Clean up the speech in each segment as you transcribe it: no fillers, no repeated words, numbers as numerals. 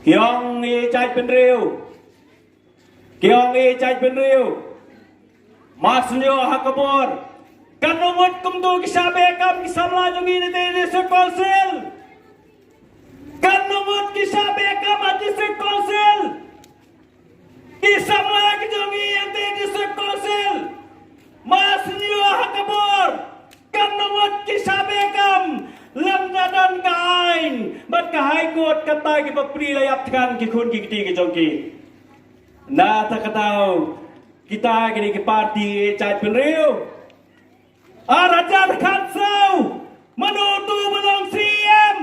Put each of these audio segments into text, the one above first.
Kiong i chạy bên riêu Kiong i chạy bên riêu Masnyo hakabor Kanumot kumtu kisabe kam kisamla jungi nete district council Kanumot kisabe kam at district council Kisamla jungi nete district council Masnyo hakabor Kanumot kisabe kam Lamdadan kain Bat kahai kot kata ki papri layapkan ki khun ki kiti ki jongki Na takatau kita kini ke parti cai penriu Raja Kansau menutu belong CM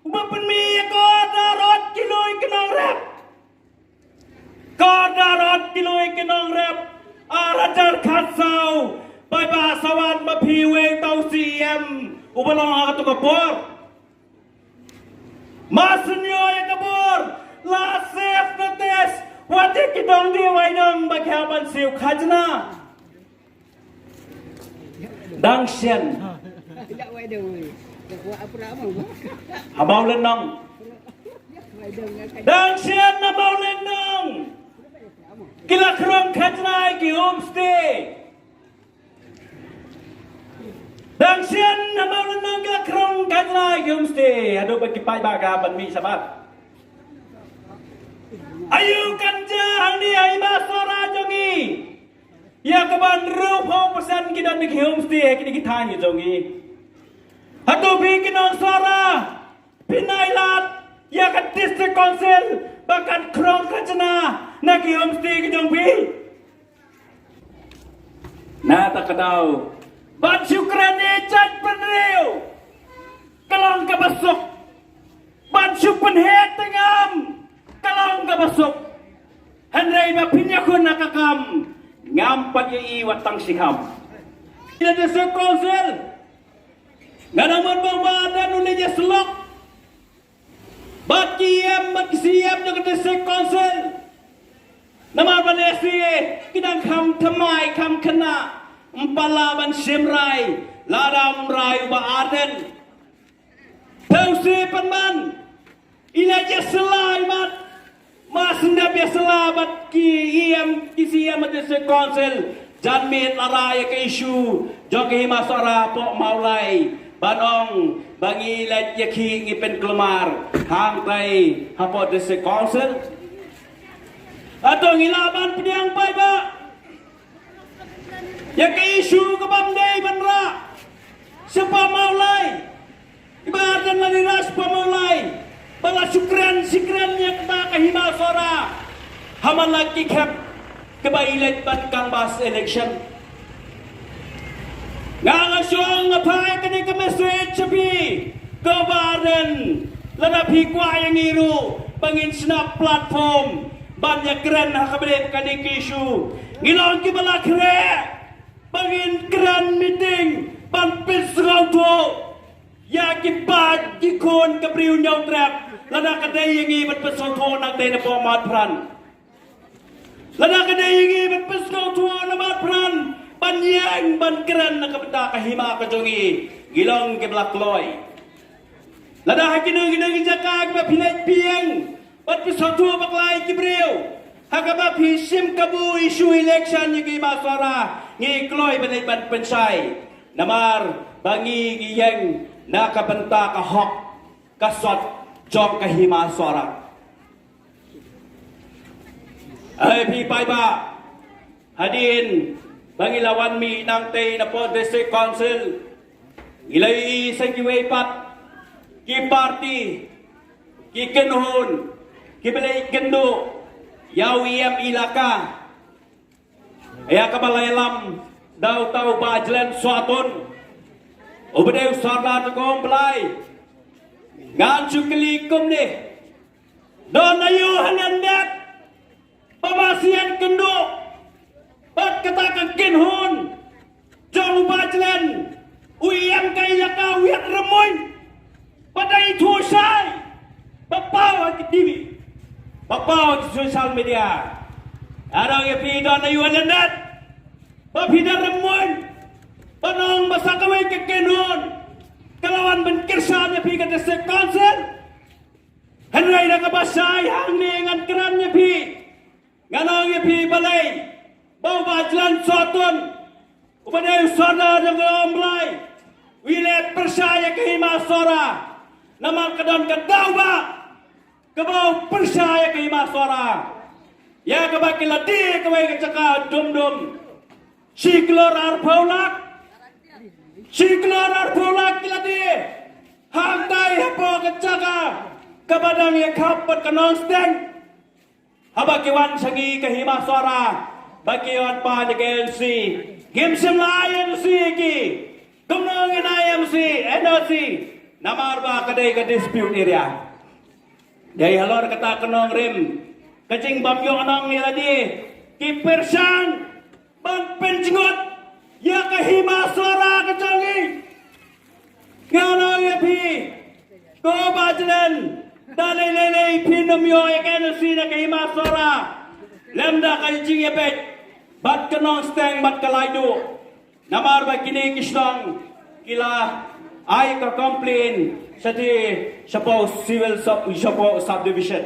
Upapenmi kodarot kiloi kenong rep Kodarot kiloi kenong rep Raja Kansau Pai basawan mapiweng tau CM Upalong akatu kapor Masenyo yang kapor La sef nates Wajib kitong diwai nang bagyaban siu khajna Dangsian Habau lenong Dangsian habau lenong Kila kerong khajna ki homestay Dangsian habau lenong kila kerong khajna ki homestay Aduh bagi pai bagaban mi sabat Ayu kanja handi ay basora jongi Ya kaban rupo persen kita nik homestay kini kita ni jongi Hatu bikin on suara pinailat ya kat district council bahkan krong kacana nak homestay ke jongpi Na tak kadau ban syukran ni chat penriu kalong kabasok ban syukran het tengam kalong kabasok Henry mapinyakun nakakam ngampat ye watang sikam ila district council nganaman badan ulenya selok bat kiam dengan district council nama banesi kidang kam thamai kam kena empalaban simrai ladam rai ba aden tausi panman ilaja selai mat Masenda biasa labat kisiam district council janmit laraya ke isu joki masara pok maulai banong bangi laj yaki ngipen kelemar hang tai hapo district council atau ngilaban peniang pai ba ya ke isu ke bamdai banra siapa maulai ibadan lariras pa maulai bala syukran sikrannya kita kahima sora haman lagi kep kebailat ban kang bas election ngalasyong ngapai kini ke message cepi kebadan lada pikwa yang iru pangin snap platform banyak keren hakabelet kani kisu ngilong ki bala kere pangin keren meeting ban pisrauto ya ki pad ki kon kabriu nyau trap lada kadai yang ibat pesonto nak dai na pomat pran lada kadai yang ibat pesonto na mat pran banyang ban keran na kabeta kahima ka jongi gilong ke blak loy lada hakinu gina jaka ka pilet pieng bat pesonto baklai kibreu hakaba pisim kabu isu election yang masara ngi kloy banai ban pensai namar bangi giyeng na kabenta ka hok kasot jok kahima suara. Pi pai ba hadin bangi lawan mi nang tei na po district council ilai sangiway pat ki party ki kenhun ki belai kendo yawiyam ilaka ya kabalayalam daw taw bajlen suaton ubedeu sarda kom belai ngan cuklikum ni don ayu hanandat pamasian kendo bat katakan kinhun jong bajlen uyam kay laka wiat remoy padai thusai papaw at TV papaw at social media arang yapi don ayu hanandat papida remoy panong basakaway ke kinhun kalawan benkirsan yapi ka district council persai hang ni ngan keran nya pi nganong nya pi balai bau bajalan sotun upadai sona dengan mulai wilayah persaya kehima sora nama kedon kedawa kebau persaya kehima sora ya kebaki ladi kewai kecaka dum siklor arpaulak kiladi hantai hapo kecaka kabadang ya kapat kanong steng habakiwan sangi kehima sora bakiwan pa ni KLC gimsim layan si ki kumnongin IMC NOC namarba kadai ka dispute area dai halor kata kenong rim kacing bamyo anong niladi ki persang bang penjngot ya kahima sora kacangi nganong ya pi ko bajlen dalai lelei pinamyo ya KLC na kahima sora lemda kajing ya pet bat kenong steng bat kalaidu namar ba kini kislang kila ay ka complain sa di Siapaw Civil Siapaw Subdivision